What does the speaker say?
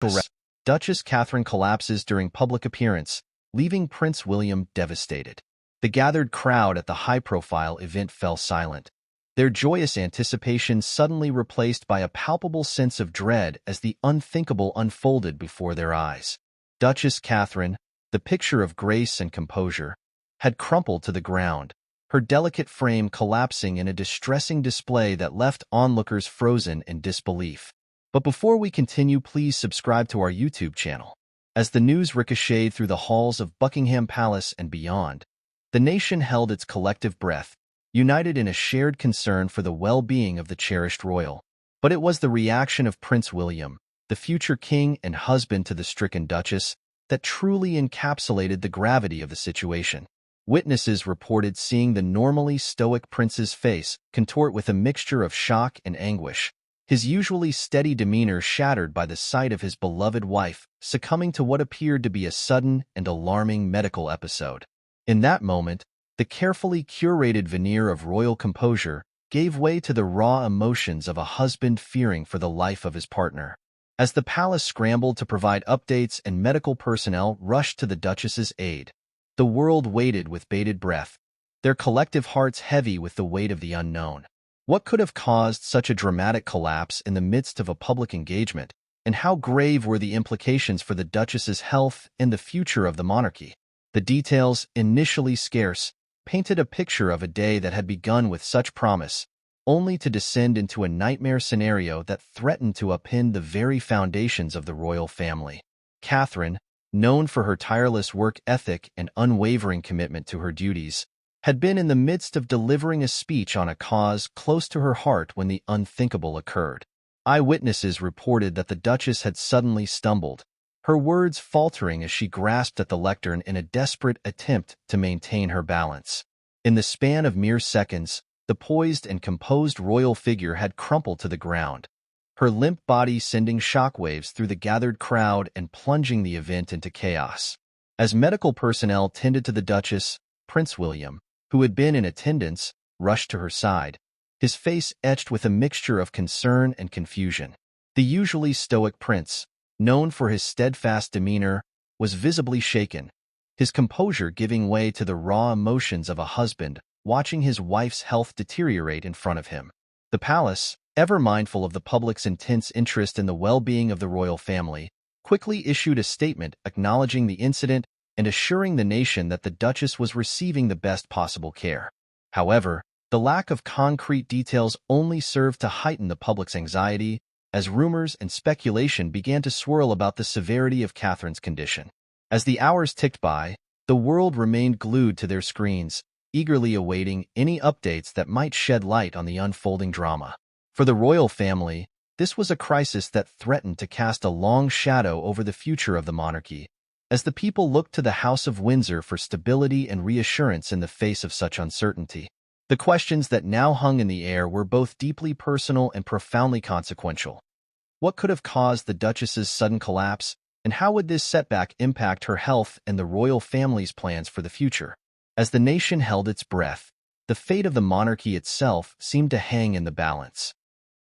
Correct. Duchess Catherine collapses during public appearance, leaving Prince William devastated. The gathered crowd at the high-profile event fell silent, their joyous anticipation suddenly replaced by a palpable sense of dread as the unthinkable unfolded before their eyes. Duchess Catherine, the picture of grace and composure, had crumpled to the ground, her delicate frame collapsing in a distressing display that left onlookers frozen in disbelief. But before we continue, please subscribe to our YouTube channel. As the news ricocheted through the halls of Buckingham Palace and beyond, the nation held its collective breath, united in a shared concern for the well-being of the cherished royal. But it was the reaction of Prince William, the future king and husband to the stricken duchess, that truly encapsulated the gravity of the situation. Witnesses reported seeing the normally stoic prince's face contort with a mixture of shock and anguish, his usually steady demeanor shattered by the sight of his beloved wife succumbing to what appeared to be a sudden and alarming medical episode. In that moment, the carefully curated veneer of royal composure gave way to the raw emotions of a husband fearing for the life of his partner. As the palace scrambled to provide updates and medical personnel rushed to the duchess's aid, the world waited with bated breath, their collective hearts heavy with the weight of the unknown. What could have caused such a dramatic collapse in the midst of a public engagement, and how grave were the implications for the duchess's health and the future of the monarchy? The details, initially scarce, painted a picture of a day that had begun with such promise, only to descend into a nightmare scenario that threatened to upend the very foundations of the royal family. Catherine, known for her tireless work ethic and unwavering commitment to her duties, had been in the midst of delivering a speech on a cause close to her heart when the unthinkable occurred. Eyewitnesses reported that the duchess had suddenly stumbled, her words faltering as she grasped at the lectern in a desperate attempt to maintain her balance. In the span of mere seconds, the poised and composed royal figure had crumpled to the ground, her limp body sending shockwaves through the gathered crowd and plunging the event into chaos. As medical personnel tended to the duchess, Prince William, who had been in attendance, rushed to her side, his face etched with a mixture of concern and confusion. The usually stoic prince, known for his steadfast demeanor, was visibly shaken, his composure giving way to the raw emotions of a husband watching his wife's health deteriorate in front of him. The palace, ever mindful of the public's intense interest in the well-being of the royal family, quickly issued a statement acknowledging the incident and assuring the nation that the duchess was receiving the best possible care. However, the lack of concrete details only served to heighten the public's anxiety, as rumors and speculation began to swirl about the severity of Catherine's condition. As the hours ticked by, the world remained glued to their screens, eagerly awaiting any updates that might shed light on the unfolding drama. For the royal family, this was a crisis that threatened to cast a long shadow over the future of the monarchy, as the people looked to the House of Windsor for stability and reassurance in the face of such uncertainty. The questions that now hung in the air were both deeply personal and profoundly consequential. What could have caused the duchess's sudden collapse, and how would this setback impact her health and the royal family's plans for the future? As the nation held its breath, the fate of the monarchy itself seemed to hang in the balance.